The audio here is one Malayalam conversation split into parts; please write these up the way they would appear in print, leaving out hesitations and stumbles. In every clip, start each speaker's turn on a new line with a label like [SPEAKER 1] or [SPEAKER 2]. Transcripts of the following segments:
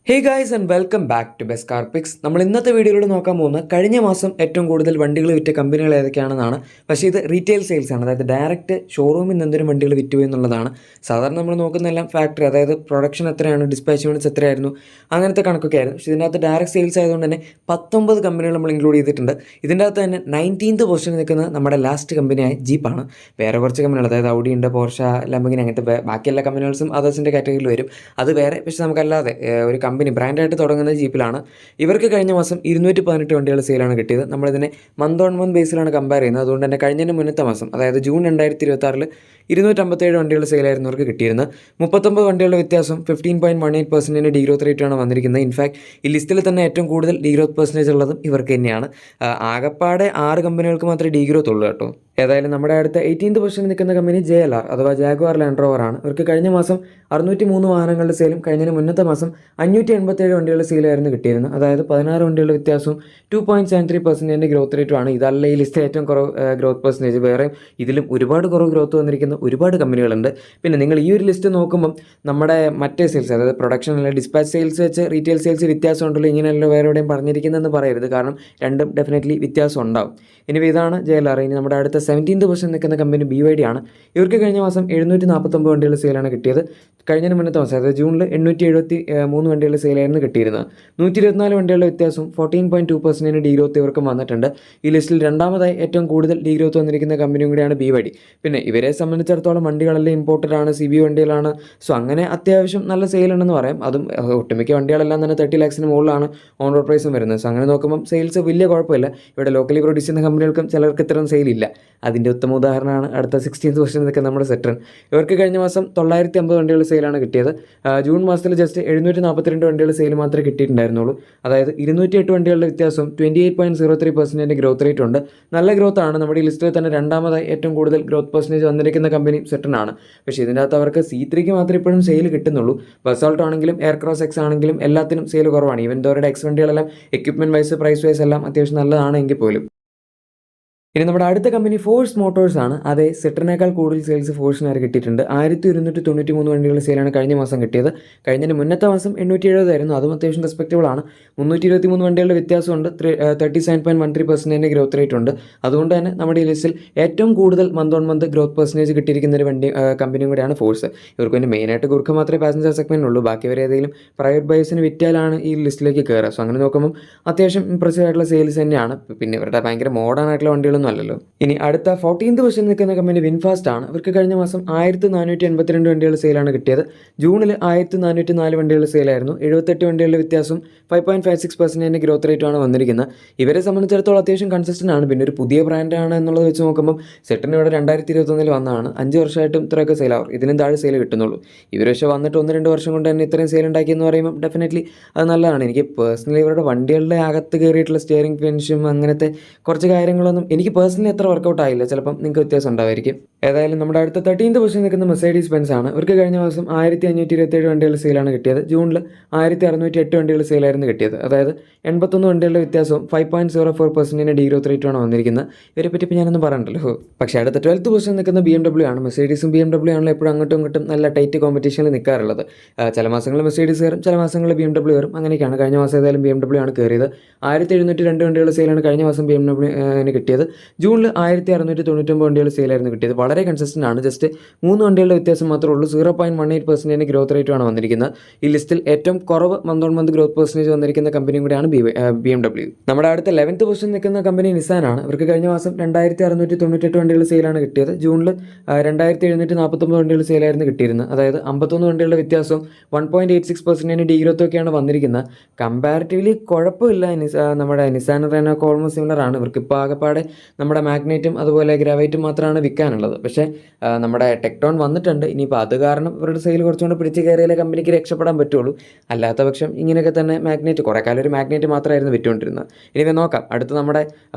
[SPEAKER 1] Hey guys and welcome back to best car picks. നമ്മൾ ഇന്നത്തെ വീഡിയോയിലൂടെ നോക്കാൻ പോകുന്ന കഴിഞ്ഞ മാസം ഏറ്റവും കൂടുതൽ വണ്ടികൾ വിറ്റ കമ്പനികൾ ഏതൊക്കെയാണെന്നാണ്. പക്ഷേ ഇത് റീറ്റെയിൽ സെയിൽസ് ആണ്, അതായത് ഡയറക്റ്റ് ഷോറൂമിൽ നിന്ന് എന്തൊരു വണ്ടികൾ വിറ്റു എന്നുള്ളതാണ്. സാധാരണ നമ്മൾ നോക്കുന്നതെല്ലാം ഫാക്ടറി, അതായത് പ്രൊഡക്ഷൻ എത്രയാണ്, ഡിസ്പാച്ച്മെൻറ്റ്സ് എത്രയായിരുന്നു, അങ്ങനത്തെ കണക്കൊക്കെ ആയിരുന്നു. പക്ഷേ ഇതിൻ്റെ അകത്ത് ഡയറക്റ്റ് സെയിൽസ് ആയതുകൊണ്ട് തന്നെ 19 കമ്പനികൾ നമ്മൾ ഇൻക്ലൂഡ് ചെയ്തിട്ടുണ്ട്. ഇതിൻ്റെ അകത്ത് തന്നെ 19th പൊസിഷനിൽ നിൽക്കുന്ന നമ്മുടെ ലാസ്റ്റ് കമ്പനിയായ ജീപ്പാണ്. വേറെ കുറച്ച് കമ്പനികൾ, അതായത് ഔഡി ഉണ്ട്, പോർഷ, ലംബോർഗിനി, അങ്ങനത്തെ ബാക്കി എല്ലാ കമ്പനികൾസും അതേഴ്സിൻ്റെ കാറ്റഗറിയിൽ വരും. അത് വേറെ. പക്ഷേ നമുക്കല്ലാതെ ഒരു കമ്പനി ബ്രാൻഡായിട്ട് തുടങ്ങുന്നത് ജീപ്പിലാണ്. ഇവർക്ക് കഴിഞ്ഞ മാസം 218 വണ്ടികൾ സെയിലാണ് കിട്ടിയത്. നമ്മളിതിനെ മന്ത് ഓൺ മന്ത് ബേസിലാണ് കമ്പയർ ചെയ്യുന്നത്. അതുകൊണ്ട് തന്നെ കഴിഞ്ഞതിന് മുന്നത്തെ മാസം, അതായത് ജൂൺ 2026 257 വണ്ടികൾ സെയിലായിരുന്നു ഇവർക്ക് കിട്ടിയിരുന്നത്. 39 വണ്ടികളുടെ വ്യത്യാസം 15.18% ഡീഗ്രോത്ത് റേറ്റാണ് വന്നിരിക്കുന്നത്. ഇൻഫാക്ട് ഈ ലിസ്റ്റിൽ തന്നെ ഏറ്റവും കൂടുതൽ ഡീഗ്രോത്ത് പെർസെൻറ്റേജ് ഉള്ളതും ഇവർക്ക് തന്നെയാണ്. ആകപ്പാടെ 6 കമ്പനികൾക്ക് മാത്രമേ ഡീഗ്രോത്ത് ഉള്ളൂ കേട്ടോ. ഏതായാലും നമ്മുടെ അടുത്ത 18th പൊസിഷനിൽ നിൽക്കുന്ന കമ്പനി JLR അഥവാ ജാഗ്വാർ ലാൻഡ് റോവർ ആണ്. ഇവർക്ക് കഴിഞ്ഞ മാസം 603 വാഹനങ്ങളുടെ സെയിലും കഴിഞ്ഞതിന് മുന്നത്തെ മാസം 587 വണ്ടികളുടെ സെയിലായിരുന്നു കിട്ടിയിരുന്നത്. അതായത് 16 വണ്ടികളുടെ വ്യത്യാസവും 2.73% ഗ്രോത്ത് റേറ്റുമാണ്. ഇതല്ല ഈ ലിസ്റ്റിൽ ഏറ്റവും കുറവ് ഗ്രോത്ത് പെർസെൻറ്റേജ്. വേറെ ഇതിലും ഒരുപാട് കുറവ് ഗ്രോത്ത് വന്നിരിക്കുന്ന ഒരുപാട് കമ്പനികളുണ്ട്. പിന്നെ നിങ്ങൾ ഈ ഒരു ലിസ്റ്റ് നോക്കുമ്പം നമ്മുടെ മറ്റേ സെയിൽസ്, അതായത് പ്രൊഡക്ഷൻ അല്ല ഡിസ്പാച്ച് സെയിൽസ് വെച്ച് റീറ്റെയിൽ സെയിൽസ് വ്യത്യാസമുണ്ടല്ലോ, ഇങ്ങനെയല്ലോ വേറെ എവിടെയും പറഞ്ഞിരിക്കുന്നതെന്ന് പറയരുത്. കാരണം രണ്ടും ഡെഫിനറ്റ്ലി വ്യത്യാസം ഉണ്ടാവും. ഇനി ഇതാണ് JLR. ഇനി നമ്മുടെ അടുത്ത 17th പൊസിഷൻ നിൽക്കുന്ന കമ്പനി BYD ആണ്. ഇവർക്ക് കഴിഞ്ഞ മാസം 749 വണ്ടികളുടെ സെയിലാണ് കിട്ടിയത്. കഴിഞ്ഞതിന് മുന്നത്തെ മാസം, അതായത് ജൂണിൽ 873 വണ്ടികളുടെ സെയിലായിരുന്നു കിട്ടിയിരുന്നത്. 124 വണ്ടികളുടെ വ്യത്യാസം 14.2% ഡീഗ്രോത്ത് ഇവർക്കും വന്നിട്ടുണ്ട്. ഈ ലിസ്റ്റിൽ രണ്ടാമതായി ഏറ്റവും കൂടുതൽ ഡീഗ്രോത്ത് വന്നിരിക്കുന്ന കമ്പനിയും കൂടിയാണ് BYD. പിന്നെ ഇവരെ സംബന്ധിച്ചിടത്തോളം വണ്ടികളെല്ലാം ഇമ്പോർട്ടഡ് ആണ്, CB വണ്ടികളാണ്. സോ അങ്ങനെ അത്യാവശ്യം നല്ല സെയിലുണ്ടെന്ന് പറയാം. അതും ഒട്ടുമിക്ക വണ്ടികളെല്ലാം തന്നെ 30 lakhsന് മുകളിലാണ് ഓൺ റോഡ് പ്രൈസും വരുന്നത്. സോ അങ്ങനെ നോക്കുമ്പം സെയിൽസ് വലിയ കുഴപ്പമില്ല. ഇവിടെ ലോക്കലി പ്രൊഡ്യൂസ് ചെയ്യുന്ന കമ്പനികൾക്കും ചിലർക്ക് ഇത്തരം സെയിലില്ല. അതിൻ്റെ ഉത്തമ ഉദാഹരണമാണ് അടുത്ത 16th പൊസിഷനിൽ നിൽക്കുന്ന നമ്മുടെ സെട്രൻ. ഇവർക്ക് കഴിഞ്ഞ മാസം 950 വണ്ടികളുടെ സെയിലാണ് കിട്ടിയത്. ജൂൺ മാസത്തിൽ ജസ്റ്റ് 742 വണ്ടികളുടെ സെയിൽ മാത്രമേ കിട്ടിയിട്ടുണ്ടായിരുന്നുള്ളൂ. അതായത് 208 വണ്ടികളുടെ വ്യത്യാസം 28.03% ഗ്രോത്ത് റേറ്റ് ഉണ്ട്. നല്ല ഗ്രോത്ത് ആണ്. നമ്മുടെ ഈ ലിസ്റ്റിൽ തന്നെ രണ്ടാമതായി ഏറ്റവും കൂടുതൽ ഗ്രോത്ത് പെർസെൻറ്റേജ് വന്നിരിക്കുന്ന കമ്പനി സെട്രനാണ്. പക്ഷേ ഇതിൻ്റെ അകത്ത് അവർക്ക് C3 മാത്രമേ ഇപ്പോഴും സെയിൽ കിട്ടുന്നുള്ളൂ. ബസാൾട്ട് ആണെങ്കിലും എയർക്രോസ് എക്സ് ആണെങ്കിലും എല്ലാത്തിനും സെയിൽ കുറവാണ്. ഈവൻ അവരുടെ എക്സ് വണ്ടികളെല്ലാം എക്യുപ്മെൻറ്റ് വൈസ് പ്രൈസ് വൈസ് എല്ലാം അത്യാവശ്യം നല്ലതാണെങ്കിൽ പോലും. ഇനി നമ്മുടെ അടുത്ത കമ്പനി ഫോഴ്സ് മോട്ടോഴ്സ് ആണ്. അതെ, സെട്രനേക്കാൾ കൂടുതൽ സെയിൽസ് ഫോഴ്സിനായി കിട്ടിയിട്ടുണ്ട്. 1293 വണ്ടികളുടെ സെയിലാണ് കഴിഞ്ഞ മാസം കിട്ടിയത്. കഴിഞ്ഞതിന് മുന്നത്തെ മാസം 870 ആയിരുന്നു. അതും അത്യാവശ്യം റെസ്പെക്റ്റബിൾ ആണ്. 323 വണ്ടികളുടെ വ്യത്യാസമുണ്ട്. 37.13% ഗ്രോത്ത് റേറ്റ് ഉണ്ട്. അതുകൊണ്ട് തന്നെ നമ്മുടെ ഈ ലിസ്റ്റിൽ ഏറ്റവും കൂടുതൽ month on month growth percentage കിട്ടിയിരിക്കുന്ന ഒരു കമ്പനിയും കൂടിയാണ് ഫോഴ്സ്. ഇവർക്ക് പിന്നെ മെയിനായിട്ട് ഗുർഖ മാത്രമേ പാസഞ്ചർ സെഗ്മെൻറ്റുള്ളൂ. ബാക്കി വരെ ഏതെങ്കിലും പ്രൈവറ്റ് ബൈസിന് വിറ്റാലാണ് ഈ ലിസ്റ്റിലേക്ക് കയറുക. സോ അങ്ങനെ നോക്കുമ്പോൾ അത്യാവശ്യം ഇംപ്രസീവ് ആയിട്ടുള്ള സെയിൽസ് തന്നെയാണ്. പിന്നെ ഇവരുടെ ഭയങ്കര മോഡേൺ ആയിട്ടുള്ള വണ്ടികളൊന്നും അല്ലല്ലോ. ഇനി അടുത്ത 14th പൊസിഷനിൽ നിൽക്കുന്ന കമ്പനി വിൻഫാസ്റ്റ് ആണ്. ഇവർക്ക് കഴിഞ്ഞ മാസം 1482 വണ്ടികളുടെ സെയിലാണ് കിട്ടിയത്. ജൂണിൽ 1404 വണ്ടികളുടെ സെയിലായിരുന്നു. 78 വണ്ടികളുടെ വ്യത്യാസം 5.56% ഗ്രോത്ത് റേറ്റുമാണ് വന്നിരിക്കുന്നത്. ഇവരെ സംബന്ധിച്ചിടത്തോളം അത്യാവശ്യം കൺസിസ്റ്റന്റ് ആണ്. പിന്നെ ഒരു പുതിയ ബ്രാൻഡാണ് എന്നുള്ളത് വെച്ച് നോക്കുമ്പോൾ സെറ്റിന് ഇവിടെ 2021 വന്നതാണ്. 5 വർഷമായിട്ടും ഇത്രയൊക്കെ സെയിലാവും. ഇതിനും താഴെ സെയിൽ കിട്ടുന്നുള്ളൂ. ഇവർ പക്ഷേ വന്നിട്ട് 1-2 വർഷം കൊണ്ട് തന്നെ ഇത്രയും സെയിൽ ഉണ്ടാക്കിയെന്ന് പറയുമ്പോൾ ഡെഫിനറ്റ്ലി അത് നല്ലതാണ്. എനിക്ക് പേഴ്സണലി ഇവരുടെ വണ്ടികളുടെ അകത്ത് കയറിയിട്ടുള്ള സ്റ്റിയറിംഗ് ഫിനിഷും അങ്ങനത്തെ കുറച്ച് കാര്യങ്ങളൊന്നും എനിക്ക് പേഴ്സണലി അത്ര വർക്കൗട്ട് ആയില്ല. ചിലപ്പം നിങ്ങൾക്ക് വ്യത്യാസം ഉണ്ടായിരിക്കും. ഏതായാലും നമ്മുടെ അടുത്ത 13th പൊസിഷൻ നിൽക്കുന്ന മെർസൈഡീസ് ബെൻസ് ആണ്. ഇവർക്ക് കഴിഞ്ഞ മാസം 1527 വണ്ടികളുടെ സെയിലാണ് കിട്ടിയത്. ജൂണിൽ 1608 വണ്ടികളുടെ സെയിലായിരുന്നു കിട്ടിയത്. അതായത് 81 വണ്ടികളുടെ വ്യത്യാസവും 5.04% ഡീഗ്രോത്ത് റേറ്റുമാണ് വന്നിരിക്കുന്നത്. ഇവരെ പറ്റി ഇപ്പോൾ ഞാനൊന്നും പറയണ്ടല്ലോ. പക്ഷേ അടുത്ത 12th പൊസിഷൻ നിൽക്കുന്ന BMW ആണ്. മെർസൈഡീസും BMW ആണല്ലോ എപ്പോഴും അങ്ങോട്ടും ഇങ്ങോട്ടും നല്ല ടൈറ്റ് കോമ്പറ്റീഷനിൽ നിൽക്കാറുള്ളത്. ചില മാസങ്ങളിൽ മെർസൈഡീസ് കയറും, ചില മാസങ്ങളിൽ BMW കയറും. അങ്ങനെയൊക്കെയാണ്. കഴിഞ്ഞ മാസം ഏതായാലും BMW ആണ് കയറിയത്. 1702 വണ്ടികളുടെ സെയിലാണ് കഴിഞ്ഞ മാസം BMW കിട്ടിയത്. ജൂണിൽ 1699 വണ്ടികളുടെ സെയിലായിരുന്നു കിട്ടിയത്. വളരെ കൺസിസ്റ്റന്റ് ആണ്. ജസ്റ്റ് 3 വണ്ടികളുടെ വ്യത്യാസം മാത്രമേ ഉള്ളൂ. 0.18% ഗ്രോത്ത് റേറ്റുമാണ് വന്നിരിക്കുന്നത്. ഈ ലിസ്റ്റിൽ ഏറ്റവും കുറവ് month on month growth percentage വന്നിരിക്കുന്ന കമ്പനിയും കൂടിയാണ് BMW. നമ്മുടെ അടുത്ത 11th പൊസിഷൻ നിൽക്കുന്ന കമ്പനി നിസാൻ ആണ്. ഇവർക്ക് കഴിഞ്ഞ മാസം 2698 വണ്ടികളുടെ സെയിലാണ് കിട്ടിയത്. ജൂണിൽ 2749 വണ്ടികളുടെ സെയിലായിരുന്നു കിട്ടിയിരുന്നത്. അതായത് 51 വണ്ടികളുടെ വ്യത്യാസവും 1.86% ഡീഗ്രോത്ത് ഒക്കെയാണ് വന്നിരിക്കുന്നത്. കമ്പാരിറ്റീവ്ലി കുഴപ്പമില്ല. നമ്മുടെ നിസാൻ റെനോക്ക് ഓൾമോസ്റ്റ് സിമിലർ ആണ്. ഇവർക്ക് ഇപ്പോൾ ആകെപ്പാടെ നമ്മുടെ മാഗ്നൈറ്റും അതുപോലെ ഗ്രാവൈറ്റും മാത്രമാണ് വിൽക്കാനുള്ളത്. പക്ഷേ നമ്മുടെ ടെക്ടോൺ വന്നിട്ടുണ്ട്. ഇനിയിപ്പോൾ അത് കാരണം ഇവരുടെ സെയിൽ കുറച്ചുകൊണ്ട് പിടിച്ച് കയറിയാലേ കമ്പനിക്ക് രക്ഷപ്പെടാൻ പറ്റുള്ളൂ. അല്ലാത്ത പക്ഷം ഇങ്ങനെയൊക്കെ തന്നെ മാഗ്നൈറ്റ് കുറേ കാലം ഒരു മാഗ്നൈറ്റ് മാത്രമായിരുന്നു വിറ്റുകൊണ്ടിരുന്നത്. ഇനി നോക്കാം. അടുത്ത് നമ്മുടെ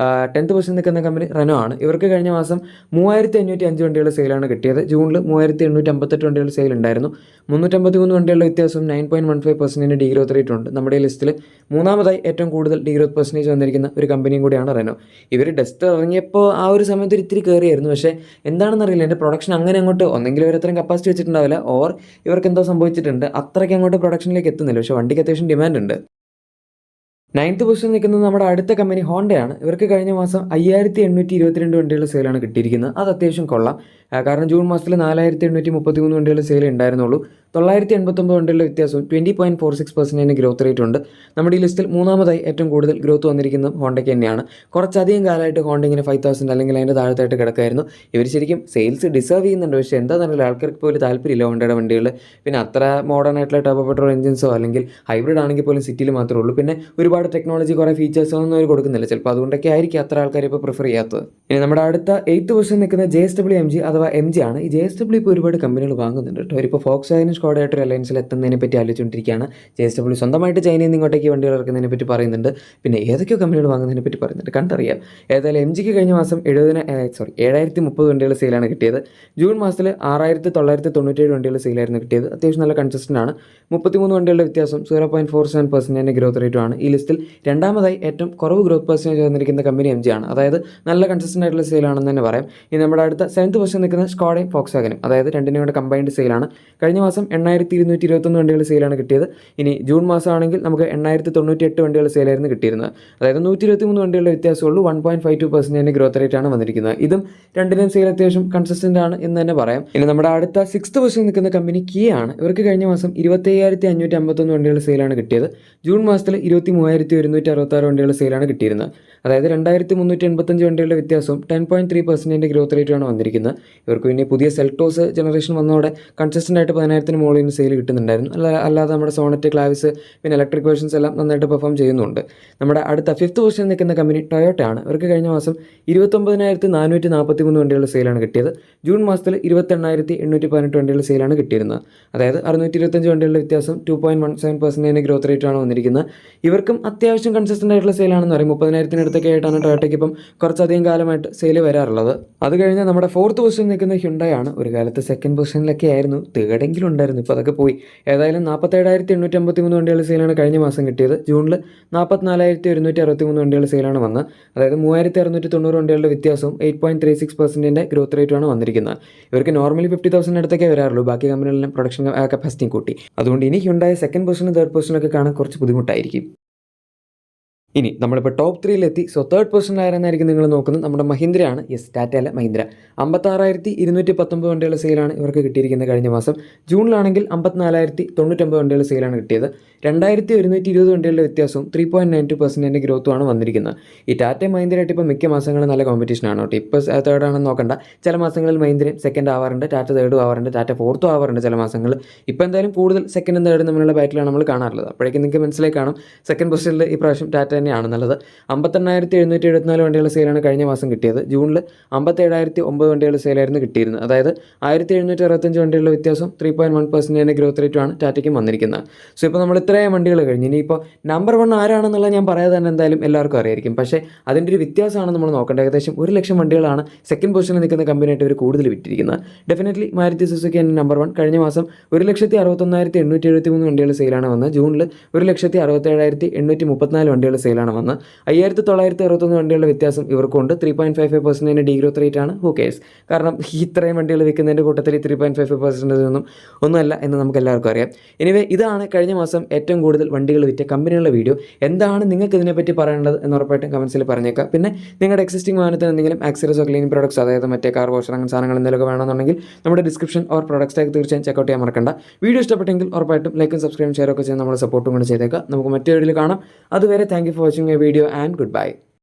[SPEAKER 1] 10th പൊസിഷൻ നിൽക്കുന്ന കമ്പനി റെനോ ആണ്. ഇവർക്ക് കഴിഞ്ഞ മാസം 3505 വണ്ടികളുടെ സെയിലാണ് കിട്ടിയത്. ജൂണിൽ 3858 വണ്ടികളുടെ സെയിൽ ഉണ്ടായിരുന്നു. 353 വണ്ടികളുടെ വ്യത്യാസം 9.15% ഡീഗ്രോത്ത് റേറ്റ് ഉണ്ട്. നമ്മുടെ ലിസ്റ്റിൽ മൂന്നാമതായി ഏറ്റവും കൂടുതൽ ഡീഗ്രോത്ത് പെർസെൻറ്റേജ് വന്നിരിക്കുന്ന ഒരു കമ്പനിയും കൂടിയാണ് റെനോ. ഇവർ ഡസ്റ്റർ ഇറങ്ങിയപ്പോൾ ആ ഒരു സമയത്ത് ഒരു ഇത്തിരി കയറിയായിരുന്നു. പക്ഷേ എന്താണെന്നറിയില്ല, എൻ്റെ പ്രൊഡക്ഷൻ അങ്ങനെ അങ്ങോട്ട് ഒന്നെങ്കിലും ഇവരത്രയും കപ്പാസിറ്റി വെച്ചിട്ടുണ്ടാവില്ല, ഓർ ഇവർക്ക് എന്തോ സംഭവിച്ചിട്ടുണ്ട്, അത്രയ്ക്ക് അങ്ങോട്ട് പ്രൊഡക്ഷനിലേക്ക് എത്തുന്നില്ല. പക്ഷേ വണ്ടിക്ക് അത്യാവശ്യം ഡിമാൻഡ് ഉണ്ട്. 9th പൊസിഷൻ നിൽക്കുന്നത് നമ്മുടെ അടുത്ത കമ്പനി ഹോണ്ടയാണ്. ഇവർക്ക് കഴിഞ്ഞ മാസം 5822 വണ്ടികളുടെ സെയിലാണ് കിട്ടിയിരിക്കുന്നത്. അത് അത്യാവശ്യം കൊള്ളാം. കാരണം ജൂൺ മാസത്തിൽ 4833 വണ്ടികളുടെ സെയിൽ ഉണ്ടായിരുന്നുള്ളൂ. 989 വണ്ടികളുടെ വ്യത്യാസവും 20.46% ഗ്രോത്ത് റേറ്റ് ഉണ്ട്. നമ്മുടെ ഈ ലിസ്റ്റിൽ മൂന്നാമതായി ഏറ്റവും കൂടുതൽ ഗ്രോത്ത് വന്നിരിക്കുന്നത് ഹോണ്ടയ്ക്ക് തന്നെയാണ്. കുറച്ചധികം കാലമായിട്ട് ഹോണ്ട ഇങ്ങനെ 5000 അല്ലെങ്കിൽ അതിൻ്റെ താഴത്തായിട്ട് കിടക്കായിരുന്നു. ഇവർ ശരിക്കും സെയിൽസ് ഡിസേർവ് ചെയ്യുന്നുണ്ട്. പക്ഷേ എന്താണെന്നറിയില്ല, ആൾക്കാർക്ക് പോലും താല്പര്യമില്ല ഹോണ്ടയുടെ വണ്ടികൾ. പിന്നെ അത്ര മോഡേൺ ആയിട്ടുള്ള ടർബോ പെട്രോൾ എഞ്ചിൻസോ അല്ലെങ്കിൽ ഹൈബ്രിഡ് ആണെങ്കിൽ പോലും സിറ്റിയിൽ മാത്രമേ ഉള്ളൂ. പിന്നെ ഒരുപാട് ടെക്നോളജി, കുറേ ഫീച്ചേഴ്സോ ഒന്നും അവർ കൊടുക്കുന്നില്ല. ചിലപ്പോൾ അതുകൊണ്ടൊക്കെ ആയിരിക്കും അത്ര ആൾക്കാർ ഇപ്പോൾ പ്രിഫർ ചെയ്യാത്തത്. ഇനി നമ്മുടെ അടുത്ത 8th പൊസിഷൻ നിൽക്കുന്ന JSW MG അഥവാ MG ആണ്. ഈ JSW ഇപ്പോൾ ഒരുപാട് കമ്പനികൾ വാങ്ങുന്നുണ്ട് കേട്ടോ. അവരിപ്പോൾ ഫോക്സ് വാഗനും സ്കോഡയായിട്ടൊരു അലയൻസിൽ എത്തുന്നതിനെ പറ്റി ആലോചിച്ചുകൊണ്ടിരിക്കുകയാണ്. JSW സ്വന്തമായിട്ട് ചൈനയിൽ നിന്ന് ഇങ്ങോട്ടേക്ക് വണ്ടികൾ ഇറക്കുന്നതിനെ പറ്റി പറയുന്നുണ്ട്. പിന്നെ ഏതൊക്കെയോ കമ്പനികൾ വാങ്ങുന്നതിനെ പറ്റി പറയുന്നുണ്ട്, കണ്ടറിയാം. ഏതായാലും MGക്ക് കഴിഞ്ഞ മാസം 7030 വണ്ടികൾ സെയിലാണ് കിട്ടിയത്. ജൂൺ മാസത്തിൽ 6997 വണ്ടികൾ സെയിലായിരുന്നു കിട്ടിയത്. അത്യാവശ്യം നല്ല കൺസിസ്റ്റൻ്റ് ആണ്. 33 വണ്ടികളുടെ വ്യത്യാസം 0.47% ഗ്രോത്ത് റേറ്റുമാണ്. ഈ ലിസ്റ്റിൽ രണ്ടാമതായി ഏറ്റവും കുറവ് ഗ്രോത്ത് പെർസെൻറ്റേജ് വന്നിരിക്കുന്ന കമ്പനി MG ആണ്. അതായത് നല്ല കൺസിസ്റ്റൻ്റ് ആയിട്ടുള്ള സെയിലാണെന്ന് തന്നെ പറയാം. ഇനി നമ്മുടെ അടുത്ത 7th പൊസിഷൻ നിൽക്കുന്ന സ്കോഡയും ഫോക്സ് വാഗനും, അതായത് രണ്ടിനും കൂടെ കമ്പൈൻഡ് സെയിലാണ്. കഴിഞ്ഞ മാസം 8221 വണ്ടികൾ സെയിലാണ് കിട്ടിയത്. ഇനി ജൂൺ മാസമാണെങ്കിൽ നമുക്ക് 8098 വണ്ടികൾ സെയിലായിരുന്നു കിട്ടിയിരുന്നത്. അതായത് 123 വണ്ടികളുടെ വ്യത്യാസമുള്ളൂ. 1.52% ഗ്രോത്ത് റേറ്റ് ആണ് വന്നിരിക്കുന്നത്. ഇതും രണ്ടിനും സെയിൽ അത്യാവശ്യം കൺസിസ്റ്റൻ്റ് ആണ് എന്ന് തന്നെ പറയാം. ഇനി നമ്മുടെ അടുത്ത 6th പൊസിഷൻ നിൽക്കുന്ന കമ്പനി കിയ ആണ്. ഇവർക്ക് കഴിഞ്ഞ മാസം 25551 വണ്ടികൾ സെയിലാണ് കിട്ടിയത്. ജൂൺ മാസത്തിൽ 23166 വണ്ടികൾ സെയിലാണ് കിട്ടിയിരുന്നത്. അതായത് 2385 വണ്ടികളുടെ വ്യത്യാസവും 10.3% ഗ്രോത്ത് റേറ്റാണ് വന്നിരിക്കുന്നത്. ഇവർക്ക് പിന്നെ പുതിയ സെൽട്ടോസ് ജനറേഷൻ വന്നതോടെ കൺസിസ്റ്റൻ്റ് ആയിട്ട് 10,000 മുകളിൽ സെയിൽ കിട്ടുന്നുണ്ടായിരുന്നു. അല്ലാതെ നമ്മുടെ സോണറ്റ്, ക്ലാവിസ്, പിന്നെ ഇലക്ട്രിക് വേർഷൻസ് എല്ലാം നന്നായിട്ട് പെർഫോം ചെയ്യുന്നുണ്ട്. നമ്മുടെ അടുത്ത 5th പൊസിഷൻ നിൽക്കുന്ന കമ്പനി ടൊയോട്ട ആണ്. ഇവർക്ക് കഴിഞ്ഞ മാസം 29443 വണ്ടികളുടെ സെയിലാണ് കിട്ടിയത്. ജൂൺ മാസത്തിൽ 28818 വണ്ടികളുടെ സെയിലാണ് കിട്ടിയിരുന്നത്. അതായത് 625 വണ്ടികളുടെ വ്യത്യാസം 2.17% ഗ്രോത്ത് റേറ്റാണ് വന്നിരിക്കുന്നത്. ഇവർക്കും അത്യാവശ്യം കൺസിസ്റ്റൻ്റ് ആയിട്ടുള്ള സെയിലാണെന്ന് പറയും. 30,000 ആയിട്ടാണ് ടൊയോട്ടയ്ക്ക് ഇപ്പം കുറച്ചധികം കാലമായിട്ട് സെയിൽ വരാറുള്ളത്. അത് കഴിഞ്ഞ് നമ്മുടെ 4th പൊസിഷൻ നിൽക്കുന്ന ഹ്യുണ്ടായി ആണ്. ഒരു കാലത്ത് 2nd പൊസിഷനിലൊക്കെ ആയിരുന്നു, തേർഡെങ്കിലും ഉണ്ടായിരുന്നു, ഇപ്പോൾ അതൊക്കെ പോയി. ഏതായാലും 47,853 വണ്ടികളുടെ സെയിലാണ് കഴിഞ്ഞ മാസം കിട്ടിയത്. ജൂണിൽ 44,163 വണ്ടികളുടെ സെയിലാണ് വന്നത്. അതായത് 3,690 വണ്ടികളുടെ വ്യത്യാസവും 8.36% ഗ്രോത്ത് റേറ്റുമാണ് വന്നിരിക്കുന്നത്. ഇവർക്ക് നോർമലി 50,000 അടുത്തൊക്കെ വരാറുള്ളൂ. ബാക്കി കമ്പനികളെല്ലാം പ്രൊഡക്ഷൻ കപ്പാസിറ്റിയും കൂട്ടി. അതുകൊണ്ട് ഇനി ഹ്യുണ്ടായി 2nd പൊസിഷനും 3rd പൊസിഷനൊക്കെ കാണാൻ കുറച്ച് ബുദ്ധിമുട്ടായിരിക്കും. ഇനി നമ്മളിപ്പോൾ ടോപ്പ് 3യിലെത്തി. 3rd പൊസിഷനിലായിരുന്നായിരിക്കും നിങ്ങൾ നോക്കുന്നത്. നമ്മുടെ മഹീന്ദ്രയാണ്. ടാറ്റ അല്ല, മഹീന്ദ്ര. 56,219 വണ്ടികളുടെ സെയിലാണ് ഇവർക്ക് കിട്ടിയിരിക്കുന്നത് കഴിഞ്ഞ മാസം. ജൂണിലാണെങ്കിൽ 54,099 വണ്ടികളുടെ സെയിലാണ് കിട്ടിയത്. 2,120 വണ്ടികളുടെ വ്യത്യാസവും 3.92% ഗ്രോത്തുമാണ് വന്നിരിക്കുന്നത്. ഈ ടാറ്റ മഹീന്ദ്രയായിട്ട് ഇപ്പോൾ മിക്ക മാസങ്ങളും നല്ല കോമ്പറ്റീഷനാണ് കേട്ടോ. ഇപ്പോൾ 3rd ആണെന്ന് നോക്കണ്ട. ചില മാസങ്ങളിൽ മഹീന്ദ്രയും 2nd ആവാറുണ്ട്, Tata 3rd ആവാറുണ്ട്, Tata 4th ആവാറുണ്ട് ചില മാസങ്ങളിൽ. ഇപ്പോൾ എന്തായാലും കൂടുതൽ 2nd 3rd തമ്മിലുള്ള ബാറ്റിലാണ് നമ്മൾ കാണാറുള്ളത്. അപ്പോഴേക്കും നിങ്ങൾക്ക് മനസ്സിലായി കാണും 2nd പൊസിഷനിൽ ഈ പ്രാവശ്യം ടാറ്റ തന്നെയാണ് നല്ലത്. 58,774 വണ്ടികളുടെ സെയിലാണ് കഴിഞ്ഞ മാസം കിട്ടിയത്. ജൂണിൽ 57,009 വണ്ടികളുടെ സെയിലായിരുന്നു കിട്ടിയിരുന്നത്. അതായത് 1,765 വണ്ടികളുടെ വ്യത്യാസം 3.1% ഗ്രോത്ത് റേറ്റുമാണ് ടാറ്റയ്ക്കും വന്നിരിക്കുന്നത്. സോ ഇപ്പോൾ നമ്മൾ ഇത്രയും വണ്ടികൾ കഴിഞ്ഞ് ഇനിയിപ്പോൾ നമ്പർ 1 ആരാണെന്നുള്ളത് ഞാൻ പറയാതെ തന്നെ എന്തായാലും എല്ലാവർക്കും അറിയായിരിക്കും. പക്ഷേ അതിൻ്റെ ഒരു വ്യത്യാസമാണ് നമ്മൾ നോക്കേണ്ടത്. ഏകദേശം 1,00,000 വണ്ടികളാണ് 2nd പൊസിഷനിൽ നിൽക്കുന്ന കമ്പനിയായിട്ട് ഇവർ കൂടുതൽ വിറ്റിരിക്കുന്നത്. ഡെഫിനറ്റ്ലി മാരുതി സുസുക്കി ആണ് നമ്പർ 1. കഴിഞ്ഞ മാസം 1,61,873 വണ്ടികളുടെ സെയിലാണ് വന്നത്. ജൂണിൽ 1,67,834 വണ്ടികളുടെ സെയിലാണ് വന്നത്. 5,961 വണ്ടികളുടെ വ്യത്യാസം ഇവർക്കുണ്ട്. 3.55% ഡീഗ്രോത്ത് റേറ്റ് ആണ്. Who curse? കാരണം ഇത്രയും വണ്ടികൾ വിൽക്കുന്നതിൻ്റെ കൂട്ടത്തിൽ 3.55% ഒന്നുമല്ല എന്ന് നമുക്ക് എല്ലാവർക്കും അറിയാം. എനിവേ, ഇതാണ് കഴിഞ്ഞ മാസം ഏറ്റവും കൂടുതൽ വണ്ടികൾ വിറ്റ കമ്പനികളുടെ വീഡിയോ. എന്താണ് നിങ്ങൾക്ക് ഇതിനെപ്പറ്റി പറയേണ്ടത് എന്ന് ഉറപ്പായിട്ടും കമൻസിൽ പറഞ്ഞേക്കാം. പിന്നെ നിങ്ങളുടെ എക്സിസ്റ്റിംഗ് വാഹനത്തിന് എന്തെങ്കിലും ആക്സറീസോ ക്ലീനിങ് പ്രോഡക്ട്സ്, അതായത് മറ്റേ കാർ വാഷർ അങ്ങനെ സാധനങ്ങൾ എന്തെങ്കിലുമൊക്കെ വേണമെന്നുണ്ടെങ്കിൽ നമ്മുടെ ഡിസ്ക്രിപ്ഷൻ ഓർ പ്രൊഡക്ട്സ് ടാഗ് തീർച്ചയായും ചെക്കൗട്ട് ചെയ്യാൻ മറക്കണ്ട. വീഡിയോ ഇഷ്ടപ്പെട്ടെങ്കിൽ ഉറപ്പായിട്ടും ലൈക്കും സബ്സ്ക്രൈബും ഷെയർ ഒക്കെ ചെയ്ത് നമ്മുടെ സപ്പോർട്ടും കൂടെ ചെയ്തേക്കാം. നമുക്ക് മറ്റൊരു വീഡിയോയിൽ കാണാം. അതുവരെ thank you for watching my video and good bye.